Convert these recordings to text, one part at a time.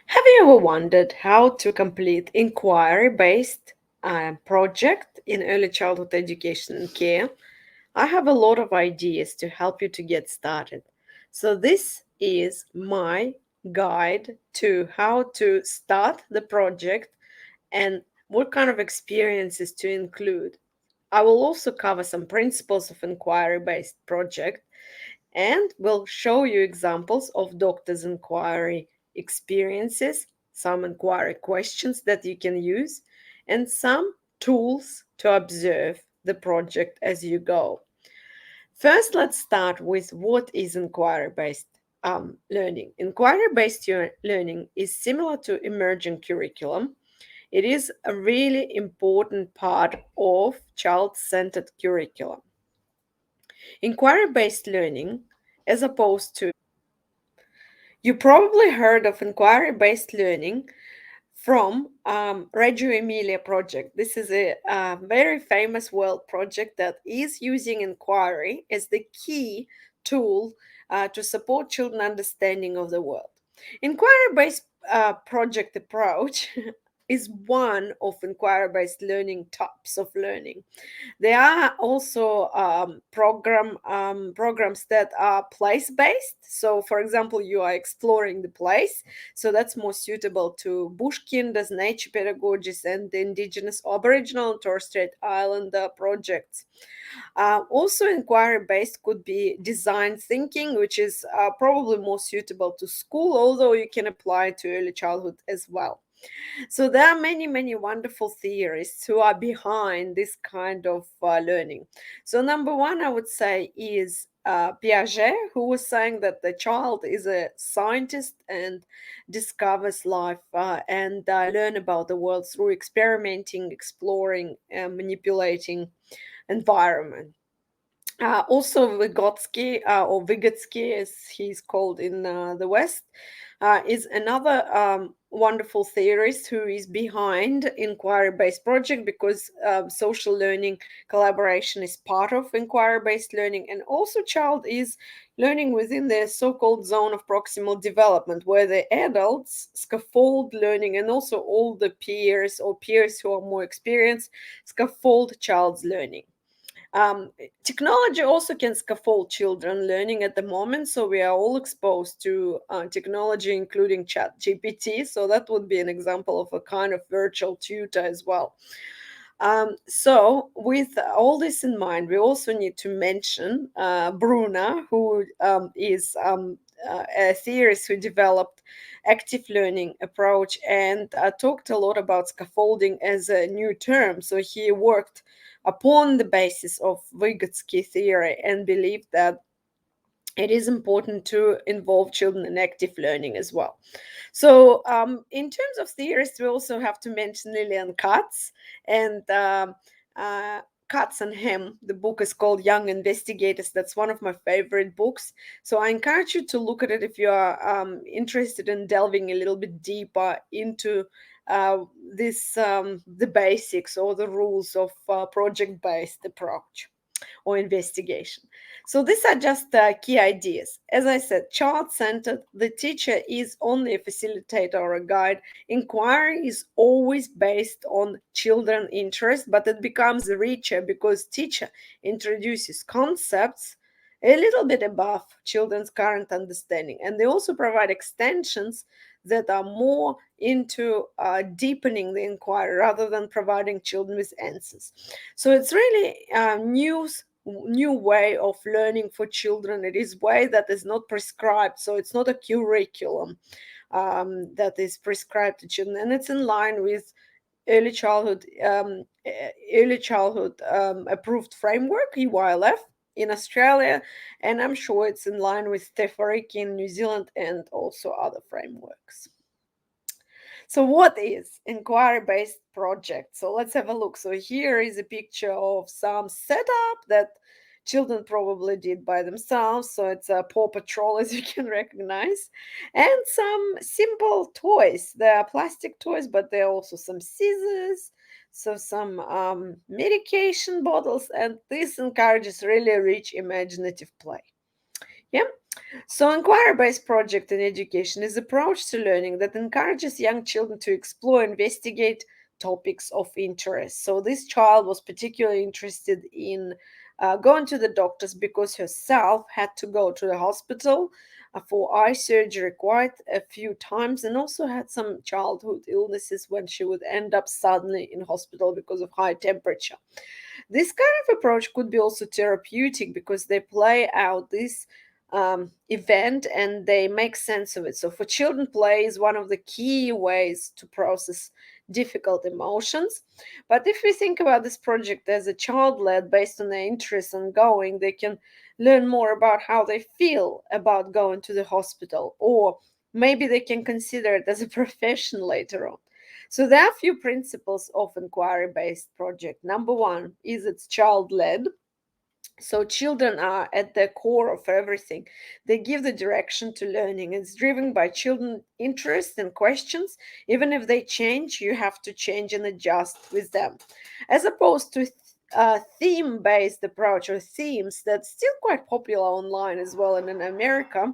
Have you ever wondered how to complete inquiry-based project in early childhood education and care? I have a lot of ideas to help you to get started. So this is my guide to how to start the project and what kind of experiences to include. I will also cover some principles of inquiry-based project and will show you examples of doctor's inquiry experiences, some inquiry questions that you can use, and some tools to observe the project as you go. First, let's start with what is inquiry based learning. Inquiry based learning is similar to emerging curriculum. It is a really important part of child centered curriculum. Inquiry based learning, as opposed to you probably heard of inquiry-based learning from Reggio Emilia project. This is a very famous world project that is using inquiry as the key tool to support children understanding of the world. Inquiry-based project approach is one of inquiry-based learning types of learning. There are also programs that are place based. So, for example, you are exploring the place, so that's more suitable to bush kinders, nature pedagogies, and the indigenous, Aboriginal, and Torres Strait Islander projects. Also, inquiry based could be design thinking, which is probably more suitable to school, although you can apply it to early childhood as well. So there are many, many wonderful theorists who are behind this kind of learning. So number one, I would say, is Piaget, who was saying that the child is a scientist and discovers life and learn about the world through experimenting, exploring, and manipulating environment. Also, Vygotsky, or Vygotsky, as he's called in the West, is another wonderful theorist who is behind inquiry-based project because social learning collaboration is part of inquiry-based learning, and also child is learning within the so-called zone of proximal development, where the adults scaffold learning, and also all the peers or peers who are more experienced scaffold child's learning. Technology also can scaffold children learning at the moment, so we are all exposed to technology, including Chat GPT. So that would be an example of a kind of virtual tutor as well. So, with all this in mind, we also need to mention Bruna, who is a theorist who developed active learning approach and talked a lot about scaffolding as a new term. So he worked upon the basis of Vygotsky theory and believed that it is important to involve children in active learning as well. So, in terms of theorists, we also have to mention Lillian Katz and Katz and him. The book is called Young Investigators. That's one of my favorite books. So, I encourage you to look at it if you are interested in delving a little bit deeper into the basics or the rules of project-based approach or investigation. So these are just key ideas. As I said, child centered, the teacher is only a facilitator or a guide. Inquiry is always based on children interest, but it becomes richer because teacher introduces concepts a little bit above children's current understanding, and they also provide extensions that are more into deepening the inquiry rather than providing children with answers. So it's really a new way of learning for children. It is way that is not prescribed, so it's not a curriculum that is prescribed to children, and it's in line with early childhood approved framework, EYLF, in Australia, and I'm sure it's in line with Tertiary in New Zealand and also other frameworks. So, what is inquiry based project? So, let's have a look. So, here is a picture of some setup that children probably did by themselves. So, it's a Paw Patrol, as you can recognize, and some simple toys. There are plastic toys, but there are also some scissors. So, some medication bottles, and this encourages really rich imaginative play. Yeah. So, inquiry based project in education is approach to learning that encourages young children to explore, investigate topics of interest. So, this child was particularly interested in going to the doctors because herself had to go to the hospital for eye surgery quite a few times, and also had some childhood illnesses when she would end up suddenly in hospital because of high temperature. This kind of approach could be also therapeutic because they play out this event and they make sense of it. So, for children, play is one of the key ways to process difficult emotions. But if we think about this project as a child led based on their interests and going, they can learn more about how they feel about going to the hospital, or maybe they can consider it as a profession later on. So there are a few principles of inquiry-based project. Number one is it's child-led. So children are at the core of everything. They give the direction to learning. It's driven by children' interests and questions. Even if they change, you have to change and adjust with them. As opposed to theme-based approach or themes that's still quite popular online as well and in America.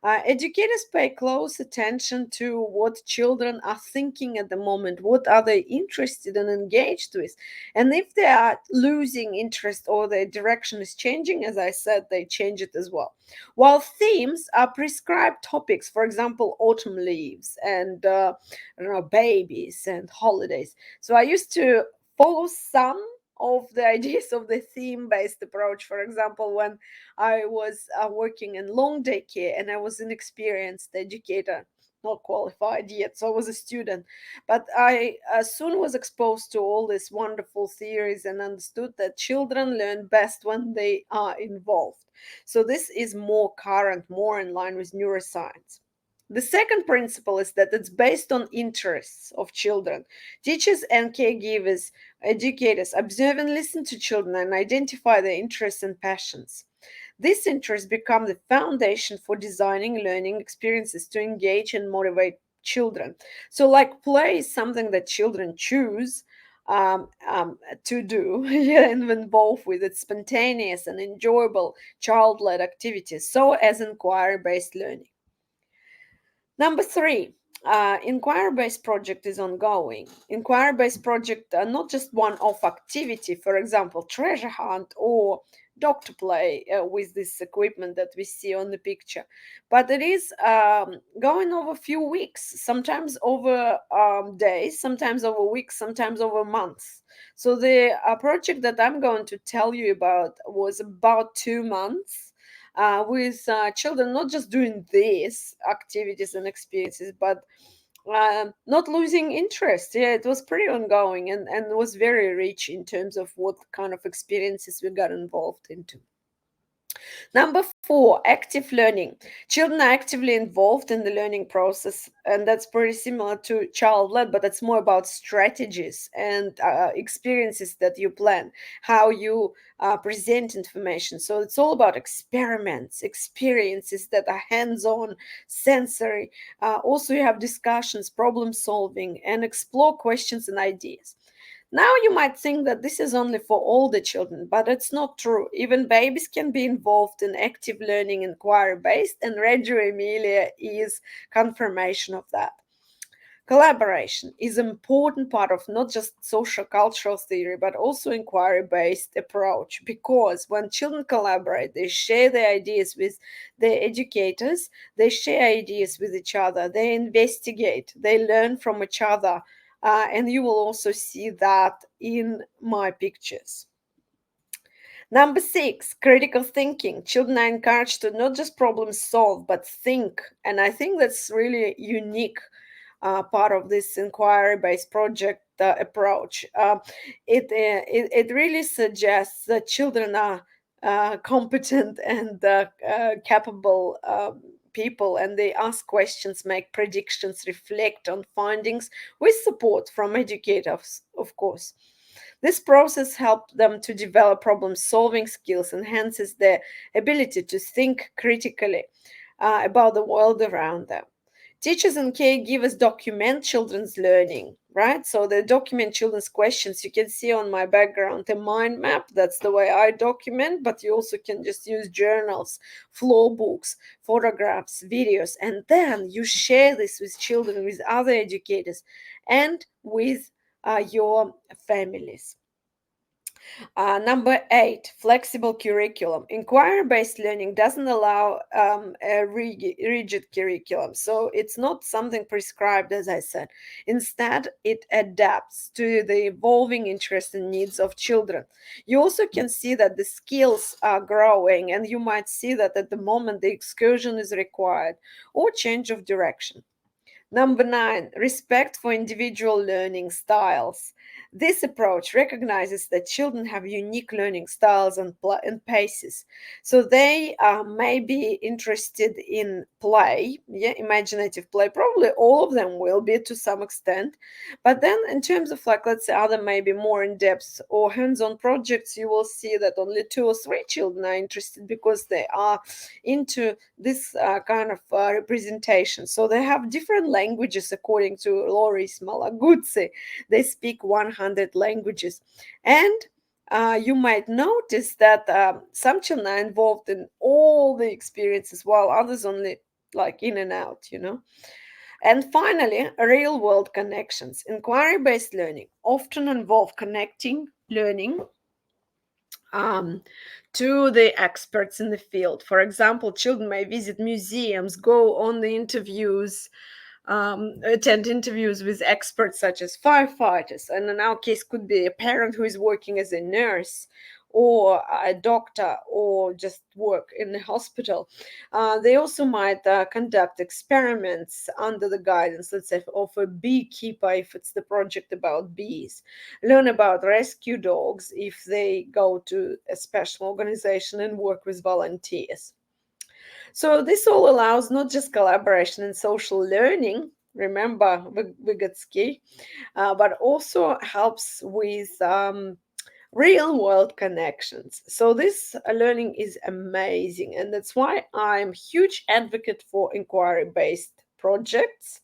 Educators pay close attention to what children are thinking at the moment, what are they interested and engaged with. And if they are losing interest or their direction is changing, as I said, they change it as well. While themes are prescribed topics, for example, autumn leaves and I don't know, babies and holidays. So I used to follow some of the ideas of the theme based approach. For example, when I was working in long day care and I was an experienced educator, not qualified yet, so I was a student. But I soon was exposed to all these wonderful theories and understood that children learn best when they are involved. So this is more current, more in line with neuroscience. The second principle is that it's based on interests of children. Teachers and caregivers, educators observe and listen to children and identify their interests and passions. These interests become the foundation for designing learning experiences to engage and motivate children. So, like play is something that children choose to do and involve with. It's spontaneous and enjoyable child led activities, so as inquiry based learning. Number three, inquiry-based project is ongoing. Inquiry-based project are not just one-off activity, for example, treasure hunt or doctor play with this equipment that we see on the picture, but it is going over a few weeks, sometimes over days, sometimes over weeks, sometimes over months. So the project that I'm going to tell you about was about 2 months with children not just doing these activities and experiences, but not losing interest. Yeah, it was pretty ongoing and was very rich in terms of what kind of experiences we got involved into. Number four, active learning. Children are actively involved in the learning process, and that's pretty similar to child led, but it's more about strategies and experiences that you plan, how you present information. So it's all about experiments, experiences that are hands on, sensory. Also, you have discussions, problem solving, and explore questions and ideas. Now, you might think that this is only for older children, but it's not true. Even babies can be involved in active learning, inquiry based, and Reggio Emilia is confirmation of that. Collaboration is an important part of not just social cultural theory, but also inquiry based approach, because when children collaborate, they share their ideas with their educators, they share ideas with each other, they investigate, they learn from each other. And you will also see that in my pictures. Number six, critical thinking. Children are encouraged to not just problem solve, but think. And I think that's really unique part of this inquiry-based project approach. It really suggests that children are competent and capable people, and they ask questions, make predictions, reflect on findings with support from educators, of course. This process helps them to develop problem solving skills, enhances their ability to think critically about the world around them. Teachers and caregivers document children's learning, right? So they document children's questions. You can see on my background a mind map. That's the way I document, but you also can just use journals, flow books, photographs, videos, and then you share this with children, with other educators, and with your families. Number eight, flexible curriculum. Inquiry based learning doesn't allow a rigid curriculum. So it's not something prescribed, as I said. Instead, it adapts to the evolving interests and needs of children. You also can see that the skills are growing, and you might see that at the moment the excursion is required or change of direction. Number nine, respect for individual learning styles. This approach recognizes that children have unique learning styles and paces. So they may be interested in play, yeah, imaginative play. Probably all of them will be to some extent. But then, in terms of, like, let's say, other maybe more in depth or hands on projects, you will see that only two or three children are interested because they are into this kind of representation. So they have different languages according to Loris Malaguzzi. They speak 100 languages. And you might notice that some children are involved in all the experiences while others only like in and out, you know. And finally, real world connections. Inquiry based learning often involve connecting learning um, to the experts in the field. For example, children may visit museums, go on the interviews, attend interviews with experts such as firefighters, and in our case, could be a parent who is working as a nurse or a doctor or just work in a hospital. They also might conduct experiments under the guidance, let's say, of a beekeeper if it's the project about bees, learn about rescue dogs if they go to a special organization and work with volunteers. So this all allows not just collaboration and social learning, remember Vygotsky, but also helps with real world connections. So this learning is amazing, and that's why I'm huge advocate for inquiry based projects.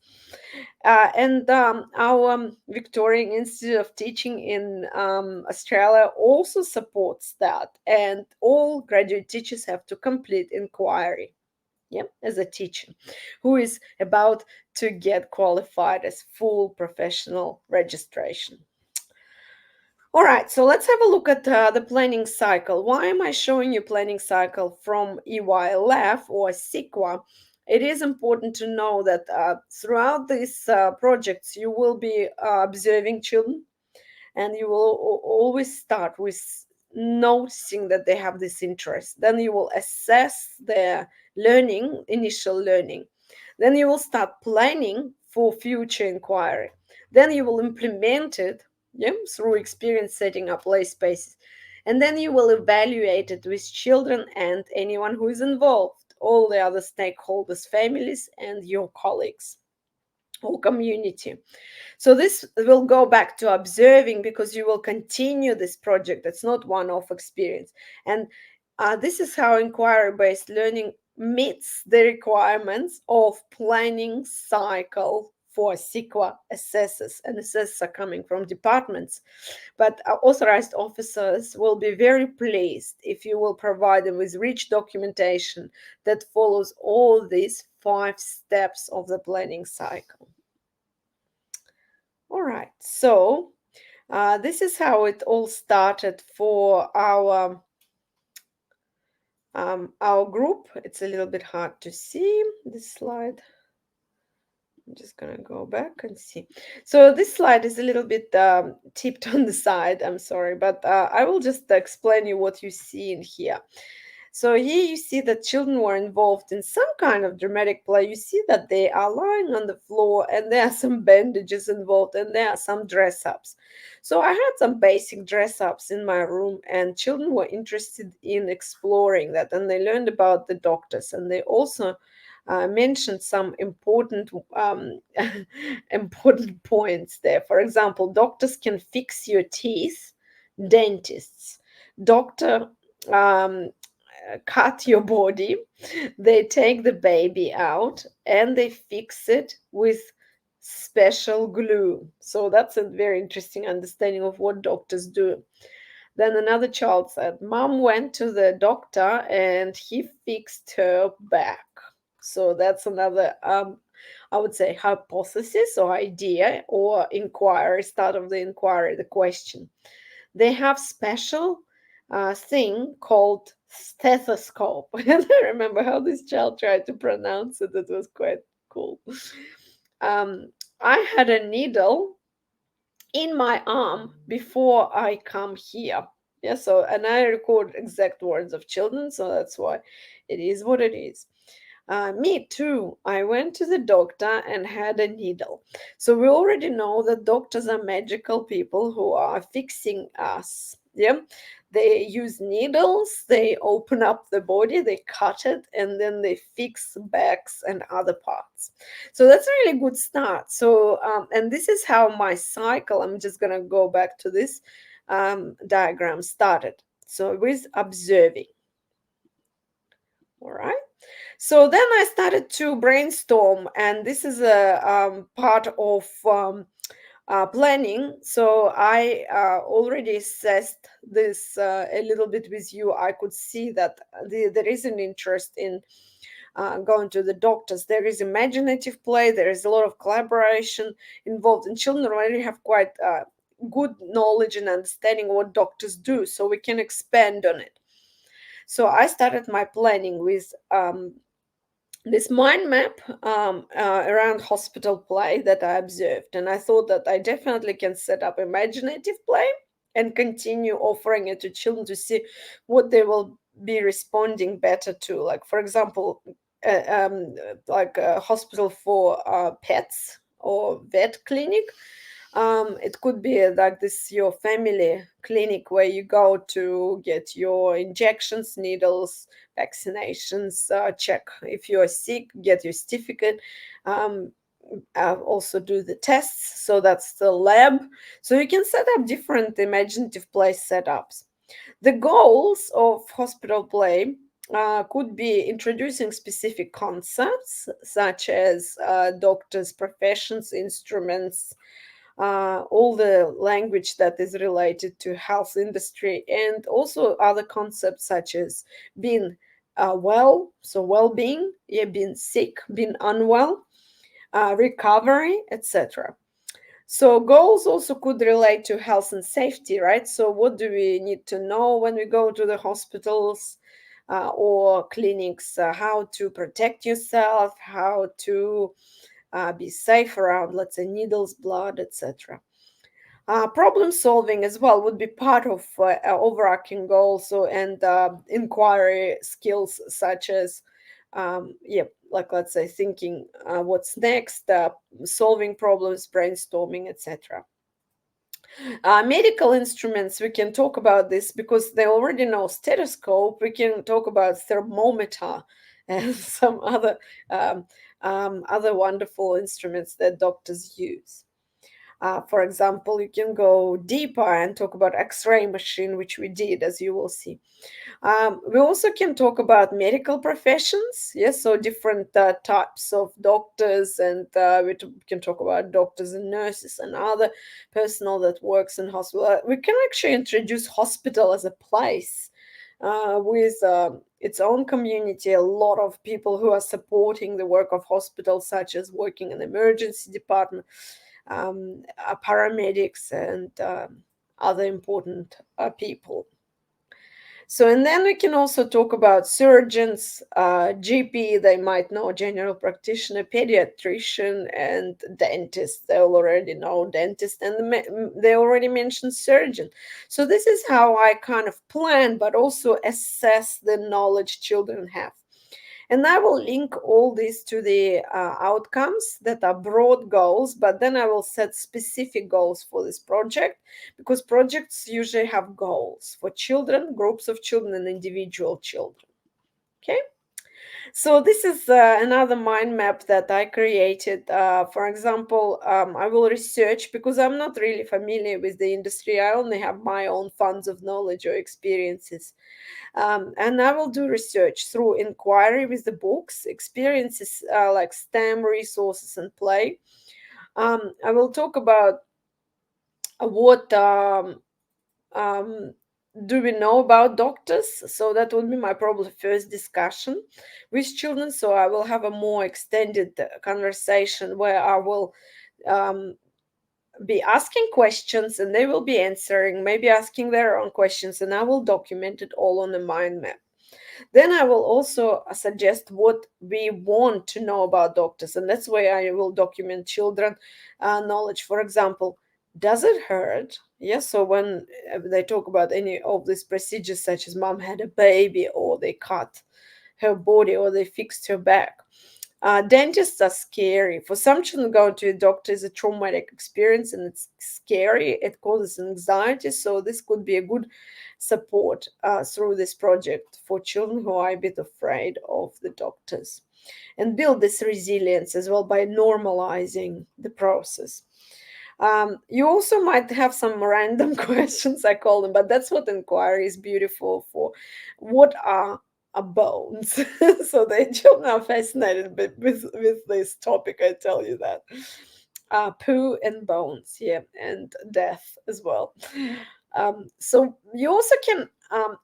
And our Victorian Institute of Teaching in Australia also supports that, and all graduate teachers have to complete inquiry, yeah, as a teacher who is about to get qualified as full professional registration. All right, so let's have a look at the planning cycle. Why am I showing you planning cycle from EYLF or SIQA? It is important to know that throughout these projects, you will be observing children, and you will always start with noticing that they have this interest. Then you will assess their learning, initial learning. Then you will start planning for future inquiry. Then you will implement it, yeah, through experience setting up play spaces. And then you will evaluate it with children and anyone who is involved, all the other stakeholders, families, and your colleagues or community. So this will go back to observing because you will continue this project. It's not one-off experience. And this is how inquiry-based learning meets the requirements of planning cycle for SIQA assessors. And assessors are coming from departments. But authorized officers will be very pleased if you will provide them with rich documentation that follows all these 5 steps of the planning cycle. All right, so this is how it all started for our group. It's a little bit hard to see this slide. I'm just gonna go back and see. So this slide is a little bit tipped on the side. I'm sorry, but I will just explain you what you see in here. So here you see that children were involved in some kind of dramatic play. You see that they are lying on the floor and there are some bandages involved and there are some dress ups. So I had some basic dress ups in my room, and children were interested in exploring that, and they learned about the doctors, and they also mentioned some important important points there. For example, doctors can fix your teeth, dentists, doctor cut your body, they take the baby out and they fix it with special glue. So that's a very interesting understanding of what doctors do. Then another child said, Mom went to the doctor and he fixed her back. So that's another, I would say, hypothesis or idea or inquiry, start of the inquiry, the question. They have special thing called stethoscope. And I remember how this child tried to pronounce it. It was quite cool. Um, I had a needle in my arm before I come here. Yeah, so and I record exact words of children, so that's why it is what it is. Me too. I went to the doctor and had a needle. So we already know that doctors are magical people who are fixing us. Yeah. They use needles, they open up the body, they cut it, and then they fix backs and other parts. So that's a really good start. So, and this is how my cycle, I'm just going to go back to this diagram started. So, with observing. All right. So then I started to brainstorm, and this is a part of planning. So I already assessed this a little bit with you. I could see that there is an interest in going to the doctors. There is imaginative play, there is a lot of collaboration involved, and children already have quite good knowledge and understanding what doctors do, so we can expand on it. So I started my planning with this mind map around hospital play that I observed. And I thought that I definitely can set up imaginative play and continue offering it to children to see what they will be responding better to. Like, for example, like a hospital for pets or vet clinic. It could be like this your family clinic where you go to get your injections, needles, vaccinations, check if you're sick, get your certificate, um, also do the tests. So that's the lab. So you can set up different imaginative play setups. The goals of hospital play could be introducing specific concepts such as doctors, professions, instruments, all the language that is related to health industry, and also other concepts such as being well, so well-being, yeah, being sick, being unwell, recovery, etc. So goals also could relate to health and safety, right? So what do we need to know when we go to the hospitals or clinics? How to protect yourself, how to be safe around, let's say, needles, blood, etc. Problem solving as well would be part of overarching goals, so and inquiry skills such as yeah, like let's say thinking what's next, solving problems, brainstorming, etc. Medical instruments, we can talk about this because they already know stethoscope. We can talk about thermometer and some other wonderful instruments that doctors use. For example, you can go deeper and talk about X-ray machine, which we did, as you will see. We also can talk about medical professions, yes, so different types of doctors, and can talk about doctors and nurses and other personnel that works in hospital. We can actually introduce hospital as a place with its own community, a lot of people who are supporting the work of hospitals, such as working in emergency department, paramedics, and other important people. So, and then we can also talk about surgeons, GP, they might know, general practitioner, pediatrician, and dentist. They already know dentist, and they already mentioned surgeon. So, this is how I kind of plan, but also assess the knowledge children have. And I will link all this to the outcomes that are broad goals, but then I will set specific goals for this project because projects usually have goals for children, groups of children, and individual children. Okay. So this is another mind map that I created. For example, I will research because I'm not really familiar with the industry. I only have my own funds of knowledge or experiences. And I will do research through inquiry with the books, experiences like STEM resources and play. I will talk about what um, do we know about doctors. So that would be my probably first discussion with children. So I will have a more extended conversation where I will um, be asking questions and they will be answering, maybe asking their own questions, and I will document it all on a mind map. Then I will also suggest what we want to know about doctors, and that's where I will document children knowledge. For example, does it hurt? Yes, so when they talk about any of these procedures, such as mom had a baby, or they cut her body, or they fixed her back. Dentists are scary. For some children, going to a doctor is a traumatic experience and it's scary. It causes anxiety. So, this could be a good support through this project for children who are a bit afraid of the doctors, and build this resilience as well by normalizing the process. You also might have some random questions, I call them, but that's what inquiry is beautiful for. What are bones? So the children are fascinated with this topic, I tell you that. Poo and bones, yeah, and death as well. So you also can,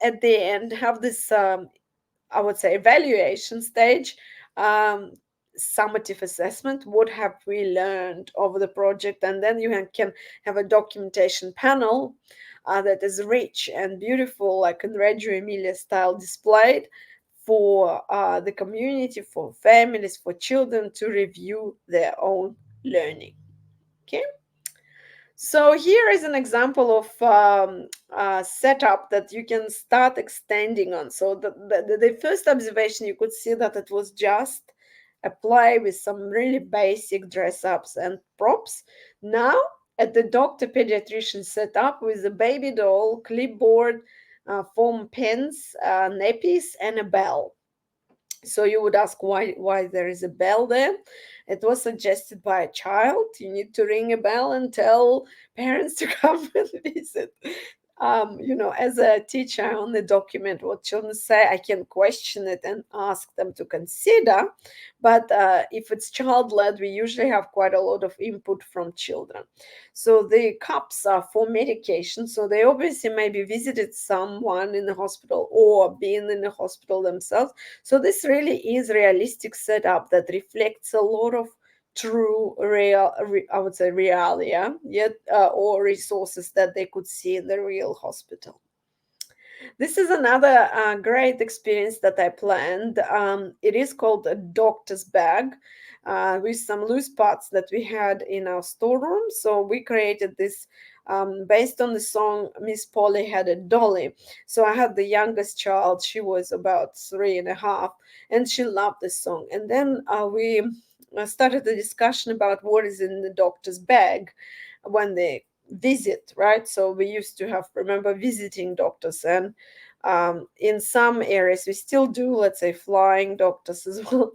at the end, have this I would say evaluation stage, um, summative assessment. What have we learned over the project? And then you can have a documentation panel that is rich and beautiful, like in Reggio Emilia style, displayed for the community, for families, for children to review their own learning. Okay. So here is an example of setup that you can start extending on. So the first observation, you could see that it was just a play with some really basic dress ups and props. Now at the doctor pediatrician setup with a baby doll, clipboard, foam pens, nappies, and a bell. So you would ask why there is a bell there. It was suggested by a child. You need to ring a bell and tell parents to come and visit. As a teacher, I only document what children say. I can question it and ask them to consider. But if it's child led, we usually have quite a lot of input from children. So the cups are for medication. So they obviously maybe visited someone in the hospital or been in the hospital themselves. So this really is realistic setup that reflects a lot of true I would say realia, yet or resources that they could see in the real hospital. This is another great experience that I planned. It is called a doctor's bag, with some loose parts that we had in our storeroom. So we created this based on the song Miss Polly Had a Dolly. So I had the youngest child, she was about 3.5, and she loved this song. And then we started a discussion about what is in the doctor's bag when they visit, right? So we used to have, remember, visiting doctors, and in some areas we still do, let's say, flying doctors as well.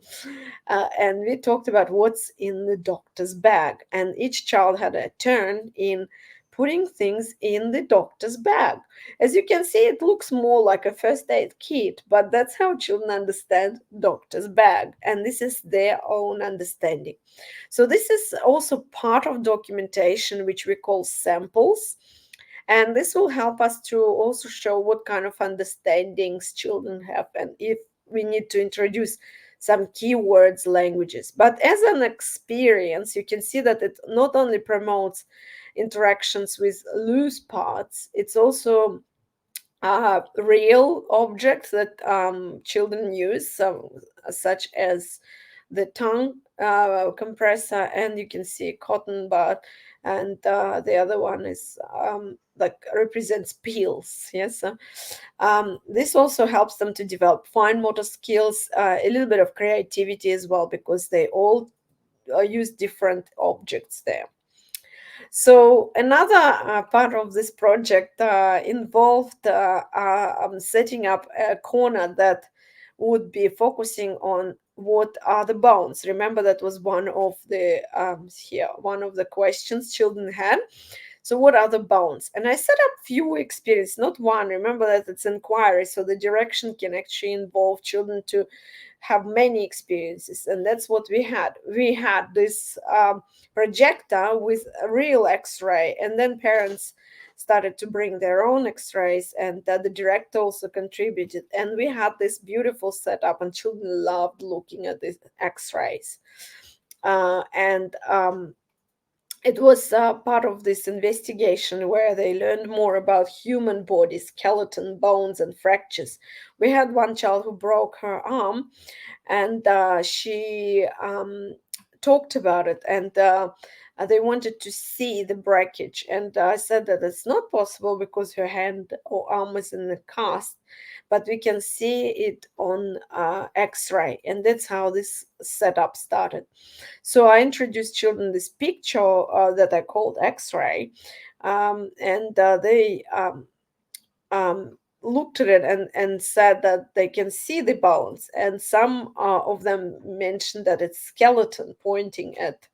And we talked about what's in the doctor's bag, and each child had a turn in putting things in the doctor's bag. As you can see, it looks more like a first aid kit, but that's how children understand doctor's bag, and this is their own understanding. So this is also part of documentation, which we call samples. And this will help us to also show what kind of understandings children have, and if we need to introduce some keywords, languages. But as an experience, you can see that it not only promotes interactions with loose parts, it's also real objects that children use, such as the tongue compressor, and you can see cotton bud, and the other one is like represents peels. Yes, this also helps them to develop fine motor skills, a little bit of creativity as well, because they all use different objects there. So another part of this project involved setting up a corner that would be focusing on what are the bounds. Remember, that was one of the questions children had. So what are the bounds? And I set up few experience, not one. Remember that it's inquiry, so the direction can actually involve children to have many experiences, and that's what we had. We had this projector with a real X-ray, and then parents started to bring their own X-rays, and the director also contributed, and we had this beautiful setup, and children loved looking at these X-rays. And It was part of this investigation where they learned more about human body, skeleton, bones, and fractures. We had one child who broke her arm, and she talked about it, and they wanted to see the breakage, and I said that it's not possible because her hand or arm is in the cast, but we can see it on X-ray, and that's how this setup started. So I introduced children this picture that I called X-ray, and they looked at it and said that they can see the bones, and some of them mentioned that it's skeleton pointing at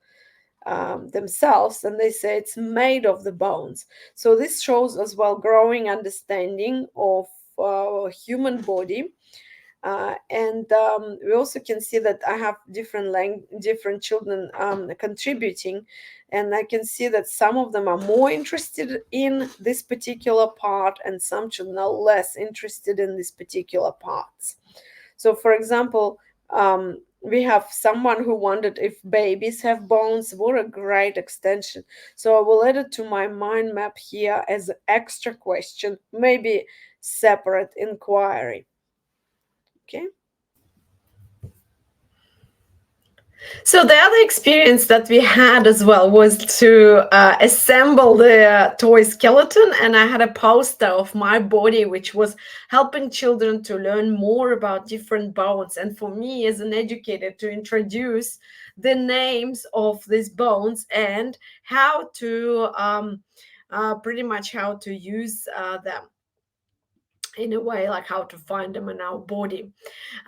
themselves, and they say it's made of the bones. So this shows as well growing understanding of human body. And we also can see that I have different children contributing, and I can see that some of them are more interested in this particular part, and some children are less interested in these particular parts. So, for example, we have someone who wondered if babies have bones. What a great extension. So I will add it to my mind map here as an extra question, maybe separate inquiry. Okay. So the other experience that we had as well was to assemble the toy skeleton, and I had a poster of my body, which was helping children to learn more about different bones, and for me as an educator to introduce the names of these bones and how to pretty much how to use them in a way, like how to find them in our body.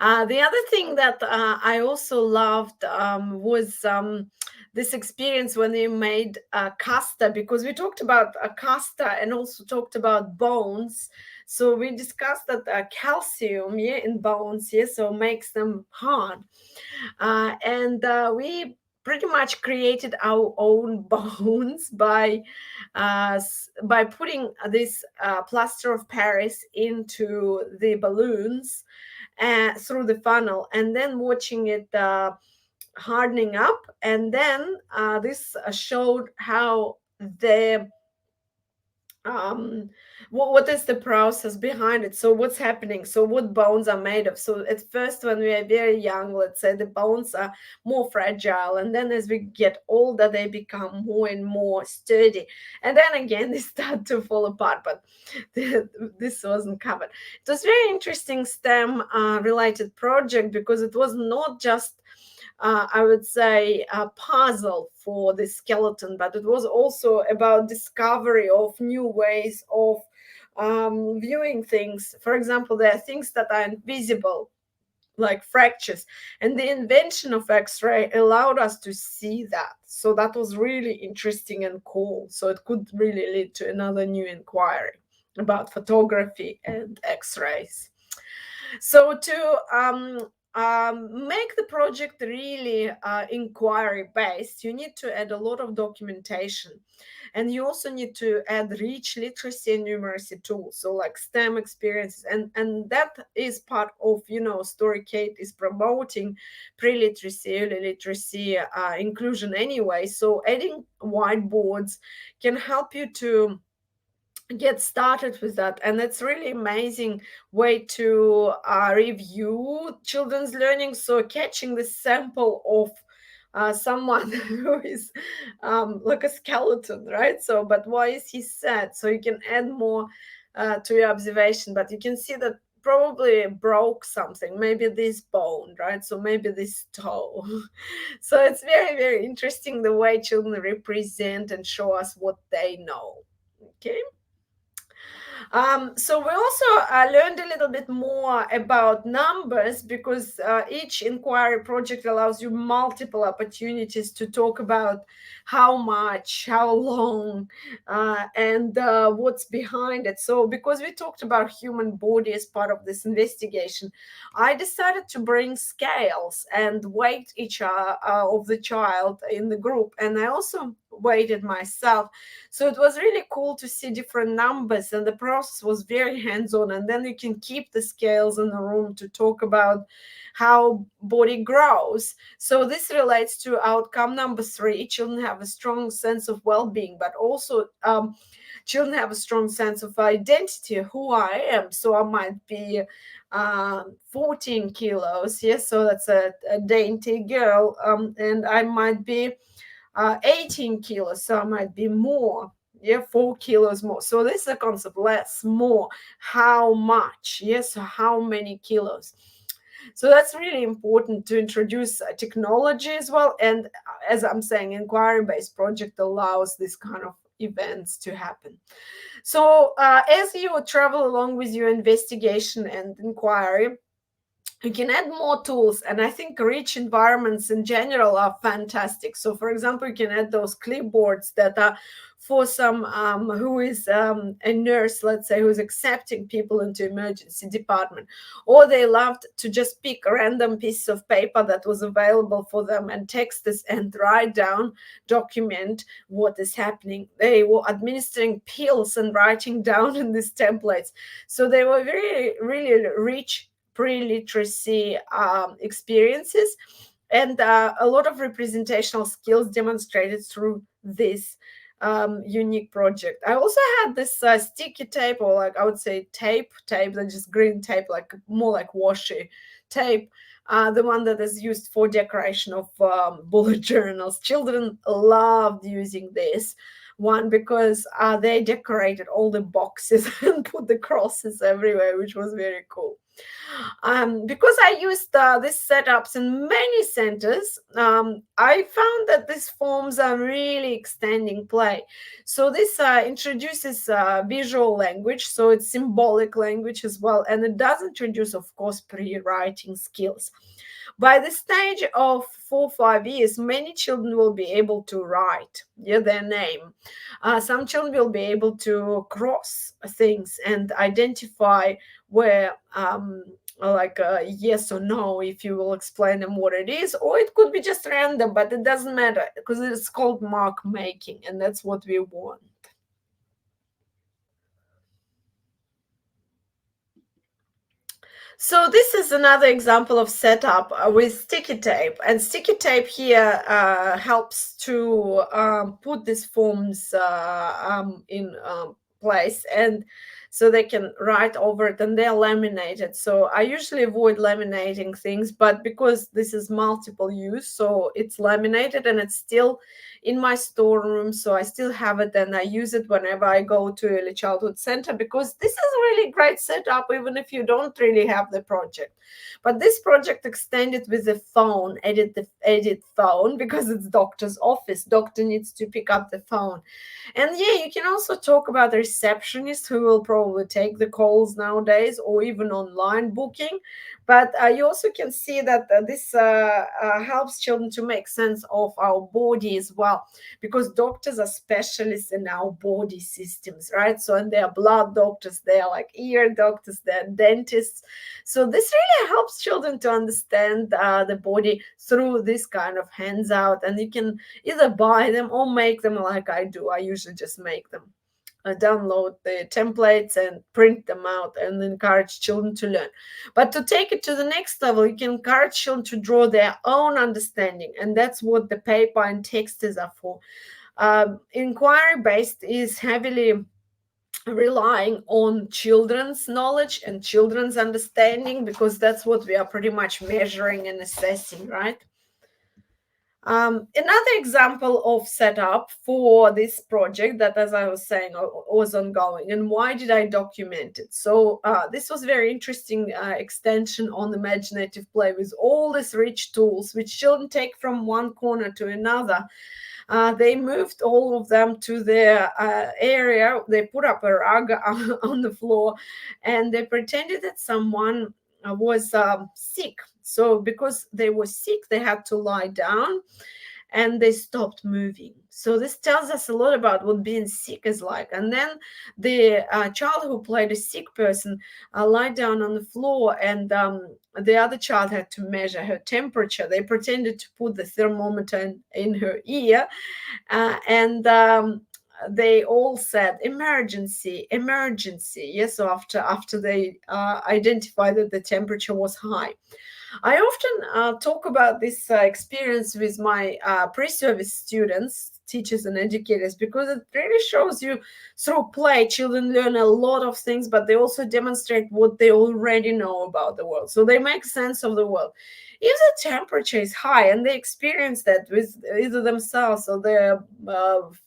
The other thing that I also loved was this experience when we made casta, because we talked about casta and also talked about bones. So we discussed that calcium, yeah, in bones, yeah, so makes them hard. And we pretty much created our own bones by putting this plaster of Paris into the balloons through the funnel, and then watching it hardening up, and then this showed how the um what is the process behind it, so what's happening, so what bones are made of. So at first when we are very young, let's say, the bones are more fragile, and then as we get older they become more and more sturdy, and then again they start to fall apart. But this wasn't covered. It was very interesting STEM related project, because it was not just I would say, a puzzle for the skeleton, but it was also about discovery of new ways of viewing things. For example, there are things that are invisible, like fractures, and the invention of X-ray allowed us to see that. So that was really interesting and cool. So it could really lead to another new inquiry about photography and X-rays. So to make the project really inquiry based, you need to add a lot of documentation, and you also need to add rich literacy and numeracy tools, so like STEM experiences, and that is part of, StoryKate is promoting pre-literacy, early literacy, inclusion anyway. So adding whiteboards can help you to get started with that, and it's really amazing way to review children's learning. So catching the sample of someone who is like a skeleton, right? So but why is he sad, so you can add more to your observation, but you can see that probably broke something, maybe this bone, right? So maybe this toe. So it's very, very interesting the way children represent and show us what they know. Okay. So we also learned a little bit more about numbers, because each inquiry project allows you multiple opportunities to talk about how much, how long, and what's behind it. So because we talked about human body as part of this investigation, I decided to bring scales and weight each of the child in the group, and I also weighted myself. So it was really cool to see different numbers, and the process was very hands-on. And then you can keep the scales in the room to talk about how body grows. So this relates to outcome number three. Children have a strong sense of well-being, but also children have a strong sense of identity, who I am. So I might be 14 kilos, yes, so that's a dainty girl, and I might be 18 kilos, so I might be more. Yeah, 4 kilos more. So this is a concept: less, more, how much, yes, how many kilos. So that's really important to introduce technology as well. And as I'm saying, inquiry based project allows this kind of events to happen. So as you travel along with your investigation and inquiry, you can add more tools, and I think rich environments in general are fantastic. So for example, you can add those clipboards that are for some who is a nurse, let's say, who's accepting people into emergency department, or they loved to just pick a random piece of paper that was available for them and text this and write down, document what is happening. They were administering pills and writing down in these templates. So they were very really rich pre-literacy experiences, and a lot of representational skills demonstrated through this unique project. I also had this sticky tape, or like I would say tape, that just green tape, like more like washi tape, the one that is used for decoration of bullet journals. Children loved using this one because they decorated all the boxes and put the crosses everywhere, which was very cool. Because I used these setups in many centers, I found that these forms are really extending play. So this introduces visual language, so it's symbolic language as well, and it does introduce, of course, pre-writing skills. By the stage of 4 5 years, many children will be able to write, yeah, their name. Some children will be able to cross things and identify where like a yes or no, if you will explain them what it is, or it could be just random, but it doesn't matter because it's called mark making, and that's what we want. So this is another example of setup with sticky tape, and sticky tape here helps to put these forms in place, and so they can write over it, and they're laminated. So I usually avoid laminating things, but because this is multiple use, so it's laminated and it's still in my storeroom, so I still have it, and I use it whenever I go to early childhood center, because this is a really great setup even if you don't really have the project. But this project extended with the phone, edit phone, because it's doctor's office. Doctor needs to pick up the phone. And yeah, you can also talk about the receptionist who will probably take the calls nowadays, or even online booking. But you also can see that this helps children to make sense of our body as well, because doctors are specialists in our body systems, right? So, and they are blood doctors, they are like ear doctors, they're dentists. So this really helps children to understand the body through this kind of hands-out, and you can either buy them or make them like I do. I usually just make them. Download the templates and print them out and encourage children to learn. But to take it to the next level, you can encourage children to draw their own understanding, and that's what the paper and texts are for. Inquiry based is heavily relying on children's knowledge and children's understanding, because that's what we are pretty much measuring and assessing, right? Another example of setup for this project that, as I was saying, was ongoing, and why did I document it? So this was very interesting extension on imaginative play with all these rich tools, which children take from one corner to another. They moved all of them to their area. They put up a rug on the floor, and they pretended that someone was sick. So because they were sick, they had to lie down and they stopped moving. So this tells us a lot about what being sick is like. And then the child who played a sick person lied down on the floor, and the other child had to measure her temperature. They pretended to put the thermometer in her ear, and they all said emergency, emergency. Yes, so after they identified that the temperature was high. I often talk about this experience with my pre-service students, teachers and educators, because it really shows you through play, children learn a lot of things, but they also demonstrate what they already know about the world. So they make sense of the world. If the temperature is high and they experience that with either themselves or their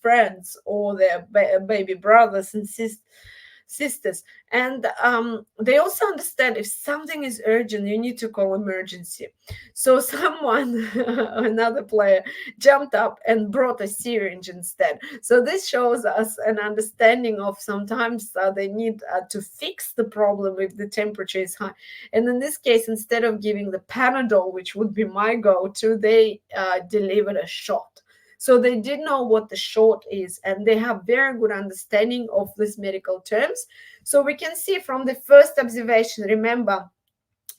friends or their baby brothers and sisters, and they also understand if something is urgent, you need to call emergency. So someone, another player, jumped up and brought a syringe instead. So this shows us an understanding of sometimes they need to fix the problem if the temperature is high. And in this case, instead of giving the Panadol, which would be my go-to, they delivered a shot. So they did know what the short is, and they have very good understanding of these medical terms. So we can see from the first observation, remember,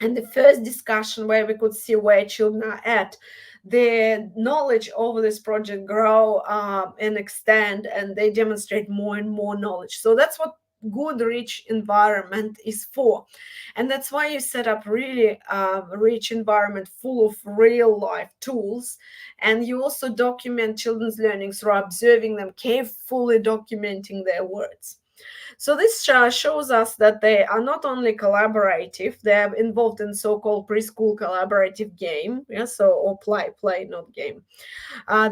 and the first discussion where we could see where children are at, the knowledge over this project grow and extend, and they demonstrate more and more knowledge. So that's what good rich environment is for, and that's why you set up really rich environment full of real life tools, and you also document children's learning through observing them, carefully documenting their words. So this shows us that they are not only collaborative, they are involved in so-called preschool collaborative game, yeah, so or play, not game.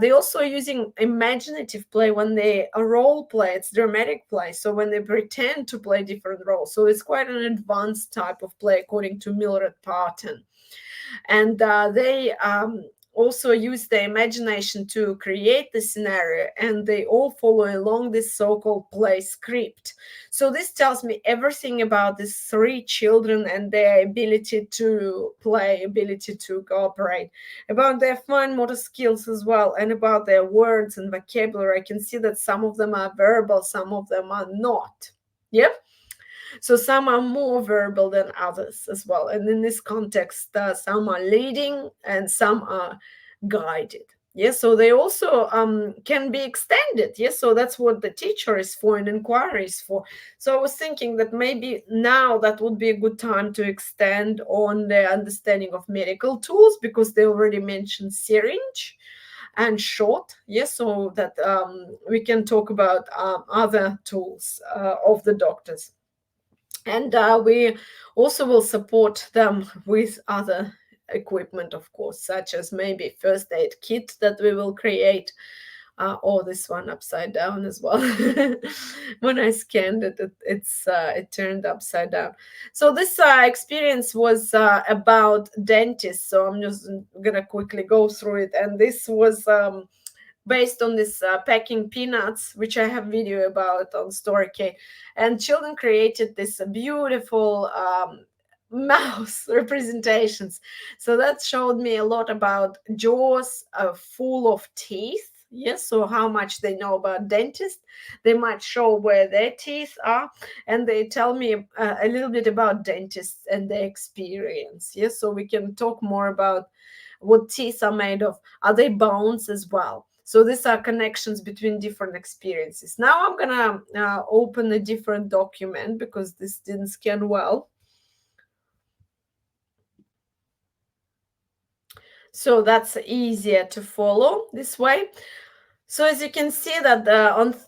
They also using imaginative play when they role play. It's dramatic play, so when they pretend to play different roles. So it's quite an advanced type of play according to Mildred Parton. And they also use their imagination to create the scenario, and they all follow along this so-called play script. So this tells me everything about these three children and their ability to play, ability to cooperate, about their fine motor skills as well, and about their words and vocabulary. I can see that some of them are verbal, some of them are not. Yep. So some are more verbal than others as well. And in this context, some are leading and some are guided. Yes, so they also can be extended. Yes, so that's what the teacher is for and inquiry is for. So I was thinking that maybe now that would be a good time to extend on the understanding of medical tools, because they already mentioned syringe and short. Yes, so that we can talk about other tools of the doctors. And we also will support them with other equipment, of course, such as maybe first aid kit that we will create, or this one upside down as well. When I scanned it, it turned upside down. So this experience was about dentists. So I'm just gonna quickly go through it, and this was based on this packing peanuts, which I have video about on StoryK. And children created this beautiful mouse representations. So that showed me a lot about jaws full of teeth. Yes, so how much they know about dentists. They might show where their teeth are, and they tell me a little bit about dentists and their experience. Yes, so we can talk more about what teeth are made of. Are they bones as well? So these are connections between different experiences. Now I'm gonna open a different document because this didn't scan well. So that's easier to follow this way. So as you can see that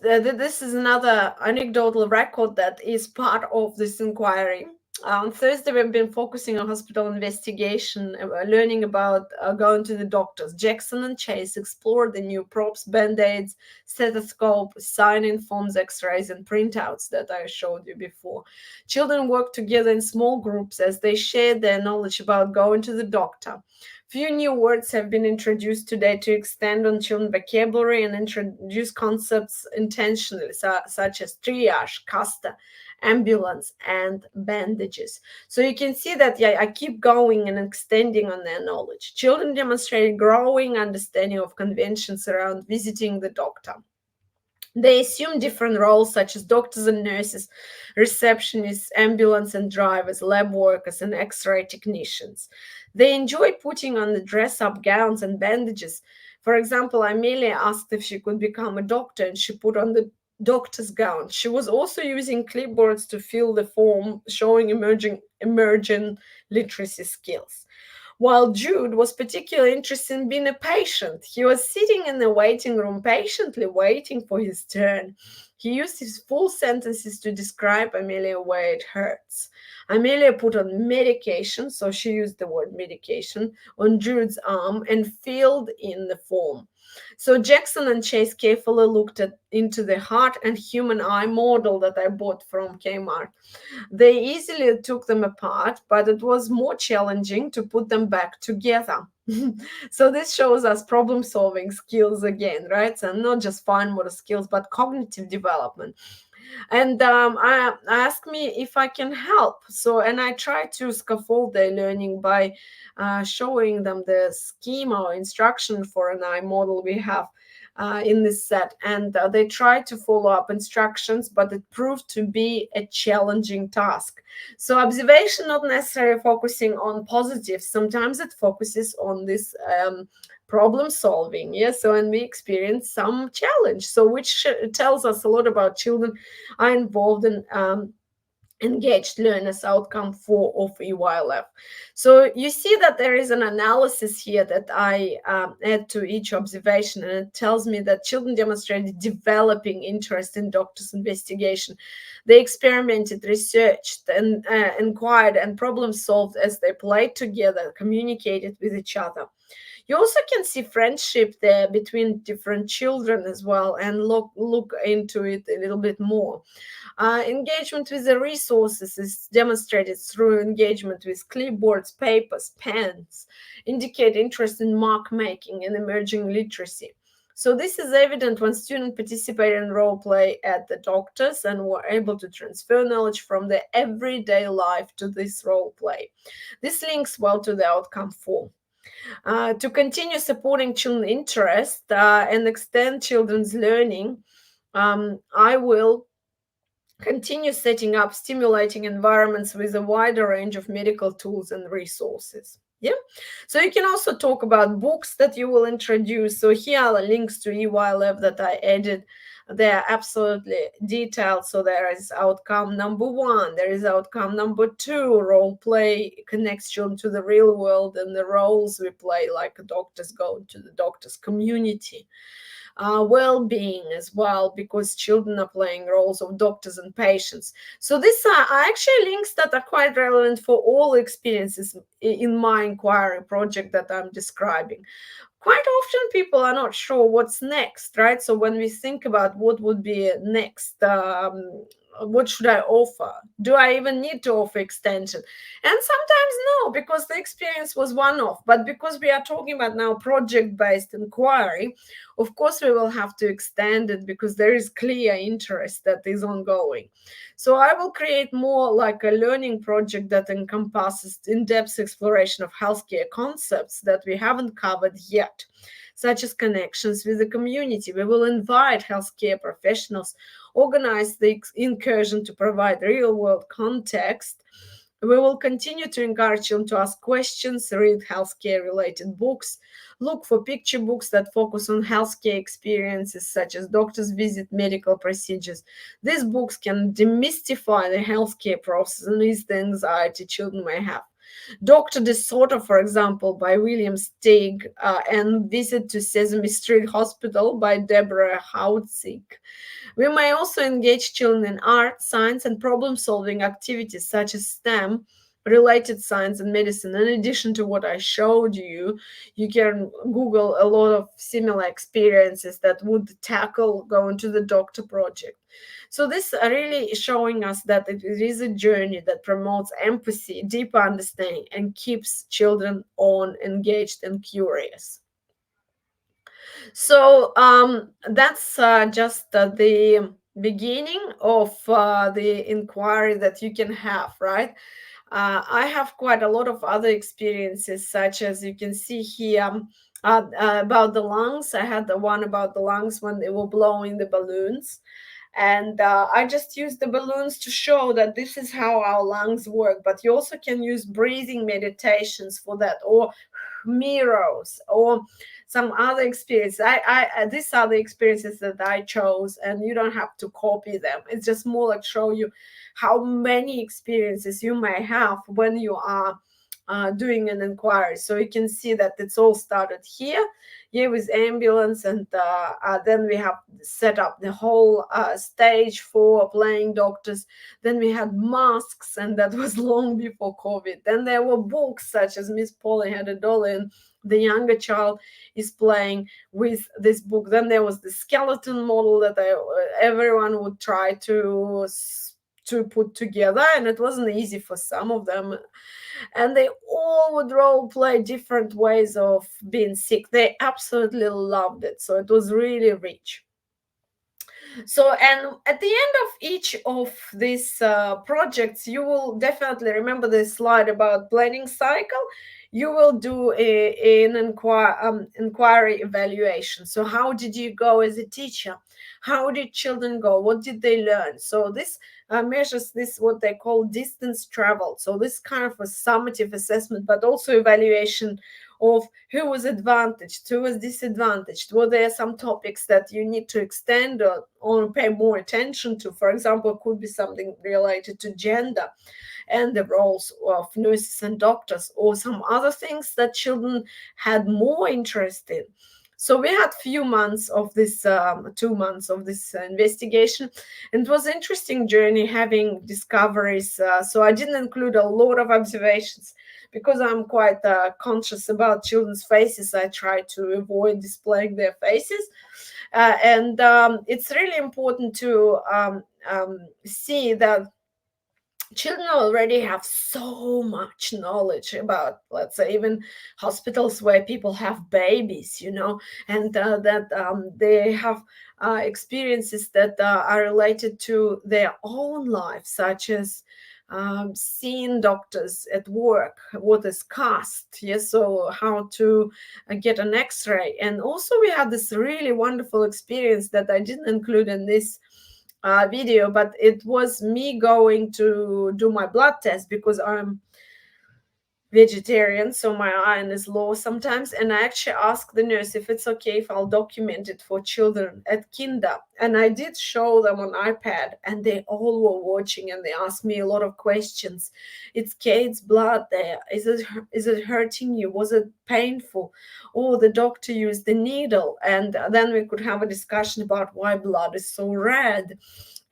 this is another anecdotal record that is part of this inquiry. On Thursday, we've been focusing on hospital investigation, learning about going to the doctors. Jackson and Chase explored the new props, band-aids, stethoscope, sign-in forms, x-rays, and printouts that I showed you before. Children worked together in small groups as they shared their knowledge about going to the doctor. Few new words have been introduced today to extend on children's vocabulary and introduce concepts intentionally, such as triage, casta, ambulance, and bandages. So you can see that, yeah, I keep going and extending on their knowledge. Children demonstrated growing understanding of conventions around visiting the doctor. They assume different roles such as doctors and nurses, receptionists, ambulance and drivers, lab workers, and x-ray technicians. They enjoy putting on the dress-up gowns and bandages. For example, Amelia asked if she could become a doctor, and she put on the doctor's gown. She was also using clipboards to fill the form, showing emerging literacy skills. While Jude was particularly interested in being a patient, he was sitting in the waiting room patiently waiting for his turn. He used his full sentences to describe Amelia where it hurts. Amelia put on medication, so she used the word medication, on Jude's arm and filled in the form. So Jackson and Chase carefully looked into the heart and human eye model that I bought from Kmart. They easily took them apart, but it was more challenging to put them back together. So this shows us problem solving skills again, right? So not just fine motor skills, but cognitive development. And I asked me if I can help. So, and I try to scaffold their learning by showing them the schema or instruction for an eye model we have in this set. And they tried to follow up instructions, but it proved to be a challenging task. So observation not necessarily focusing on positives. Sometimes it focuses on this problem solving. Yes, so and we experience some challenge. So which tells us a lot about children are involved in engaged learners outcome 4 of EYLF. So you see that there is an analysis here that I add to each observation, and it tells me that children demonstrated developing interest in doctor's investigation. They experimented, researched, and inquired and problem solved as they played together, communicated with each other. You also can see friendship there between different children as well, and look into it a little bit more. Engagement with the resources is demonstrated through engagement with clipboards, papers, pens, indicate interest in mark making and emerging literacy. So this is evident when students participate in role play at the doctors and were able to transfer knowledge from their everyday life to this role play. This links well to the outcome 4. To continue supporting children's interest and extend children's learning, I will continue setting up stimulating environments with a wider range of medical tools and resources. Yeah. So you can also talk about books that you will introduce. So here are the links to EYLF that I added. They're absolutely detailed. So there is outcome number 1, there is outcome number 2. Role play connects children to the real world and the roles we play, like doctors go to the doctor's community. Well-being as well, because children are playing roles of doctors and patients. So these are actually links that are quite relevant for all experiences in my inquiry project that I'm describing. Quite often people are not sure what's next, right? So when we think about what would be next, what should I offer? Do I even need to offer extension? And sometimes no, because the experience was one-off. But because we are talking about now project-based inquiry, of course we will have to extend it because there is clear interest that is ongoing. So I will create more like a learning project that encompasses in-depth exploration of healthcare concepts that we haven't covered yet, such as connections with the community. We will invite healthcare professionals, organize the incursion to provide real-world context. We will continue to encourage them to ask questions, read healthcare-related books, look for picture books that focus on healthcare experiences such as doctor's visit, medical procedures. These books can demystify the healthcare process and ease the anxiety children may have. Dr. Disorder, for example, by William Stig, and Visit to Sesame Street Hospital by Deborah Hautzig. We may also engage children in art, science, and problem solving activities such as STEM, related science and medicine. In addition to what I showed you, you can Google a lot of similar experiences that would tackle going to the doctor project. So this really showing us that it is a journey that promotes empathy, deeper understanding, and keeps children on engaged and curious. So that's just the beginning of the inquiry that you can have, right? I have quite a lot of other experiences, such as you can see here about the lungs. I had the one about the lungs when they were blowing the balloons. And I just use the balloons to show that this is how our lungs work. But you also can use breathing meditations for that, or mirrors, or some other experience. These are the experiences that I chose, and you don't have to copy them. It's just more like show you how many experiences you may have when you are doing an inquiry. So you can see that it's all started here, with ambulance, and then we have set up the whole stage for playing doctors. Then we had masks, and that was long before COVID. Then there were books, such as Miss Polly had a doll, and the younger child is playing with this book. Then there was the skeleton model that everyone would try to put together, and it wasn't easy for some of them, and they all would role play different ways of being sick. They absolutely loved it, so it was really rich. So, and at the end of each of these projects, you will definitely remember this slide about planning cycle. You will do an inquiry evaluation. So how did you go as a teacher? How did children go? What did they learn? So this measures this, what they call distance travel. So this kind of a summative assessment, but also evaluation of who was advantaged, who was disadvantaged. Were there some topics that you need to extend or pay more attention to? For example, it could be something related to gender and the roles of nurses and doctors, or some other things that children had more interest in. So we had few months of this 2 months of this investigation, and it was an interesting journey having discoveries. So I didn't include a lot of observations because I'm quite conscious about children's faces. I try to avoid displaying their faces, and it's really important to see that children already have so much knowledge about, let's say, even hospitals where people have babies, and that they have experiences that are related to their own life, such as seeing doctors at work, what is cast, yes, so how to get an x-ray. And also we had this really wonderful experience that I didn't include in this video, but it was me going to do my blood test because I'm vegetarian, so my iron is low sometimes. And I actually asked the nurse if it's okay if I'll document it for children at kinder. And I did show them on iPad, and they all were watching, and they asked me a lot of questions. It's Kate's blood there. Is it hurting you? Was it painful? Oh, the doctor used the needle. And then we could have a discussion about why blood is so red,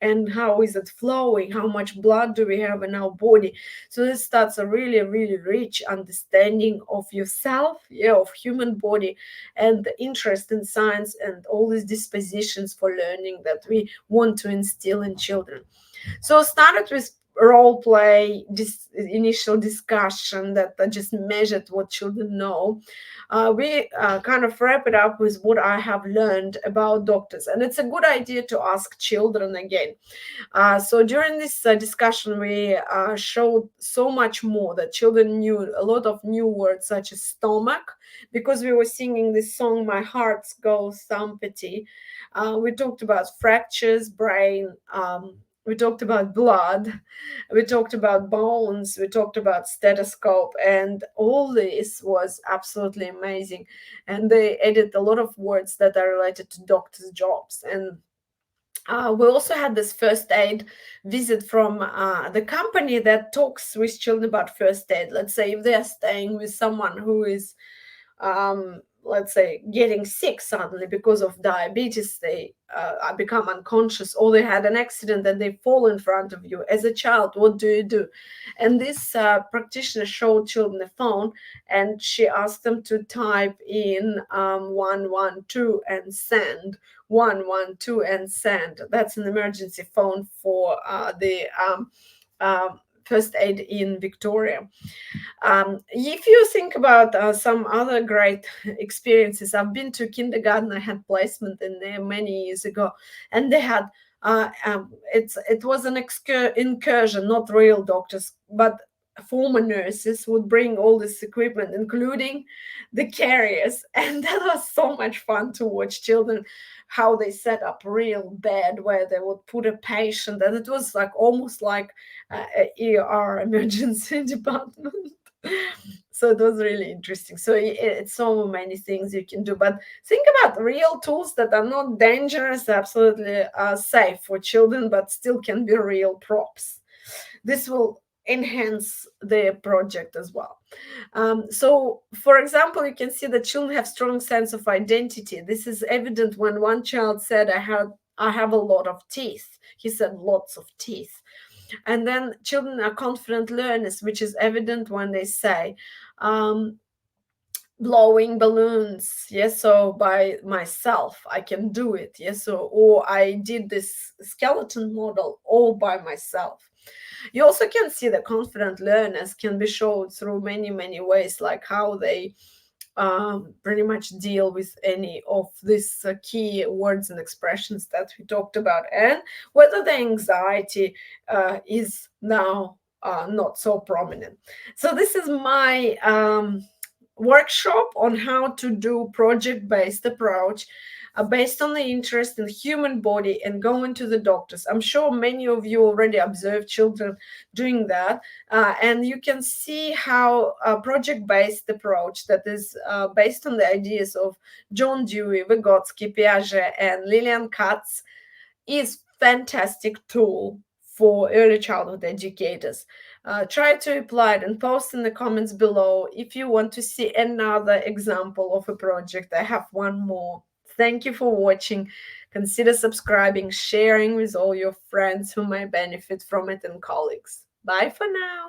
and how is it flowing, how much blood do we have in our body. So this starts a really, really rich understanding of yourself, of human body, and the interest in science, and all these dispositions for learning that we want to instill in children. So started with role play, this initial discussion that I just measured what children know. We kind of wrap it up with what I have learned about doctors, and it's a good idea to ask children again. So during this discussion, we showed so much more, that children knew a lot of new words such as stomach, because we were singing this song, My Heart Goes Thumpity. We talked about fractures, brain. We talked about blood, we talked about bones, we talked about stethoscope, and all this was absolutely amazing. And they added a lot of words that are related to doctors' jobs. And We also had this first aid visit from the company that talks with children about first aid. Let's say if they are staying with someone who is, let's say, getting sick suddenly because of diabetes, they become unconscious, or they had an accident and they fall in front of you. As a child, what do you do? And this practitioner showed children a phone, and she asked them to type in 112 and send 112 and send. That's an emergency phone for the first aid in Victoria. If you think about some other great experiences, I've been to kindergarten. I had placement in there many years ago, and they had it was an incursion, not real doctors, but former nurses would bring all this equipment, including the carriers, and that was so much fun to watch children how they set up real bed where they would put a patient, and it was like almost like a ER emergency department. So it was really interesting. So it's so many things you can do, but think about real tools that are not dangerous, absolutely safe for children, but still can be real props. This will enhance the project as well. So for example, you can see that children have strong sense of identity. This is evident when one child said, I have a lot of teeth. He said lots of teeth. And then children are confident learners, which is evident when they say, um, blowing balloons, yes, so by myself I can do it, yes, so, or I did this skeleton model all by myself. You also can see the confident learners can be showed through many ways, like how they pretty much deal with any of these key words and expressions that we talked about, and whether the anxiety is now not so prominent. So this is my workshop on how to do project-based approach based on the interest in the human body and going to the doctors. I'm sure many of you already observed children doing that, and you can see how a project-based approach that is based on the ideas of John Dewey, Vygotsky, Piaget, and Lillian Katz is fantastic tool for early childhood educators. Try to apply it and post in the comments below if you want to see another example of a project. I have one more. Thank you for watching. Consider subscribing, sharing with all your friends who may benefit from it, and colleagues. Bye for now.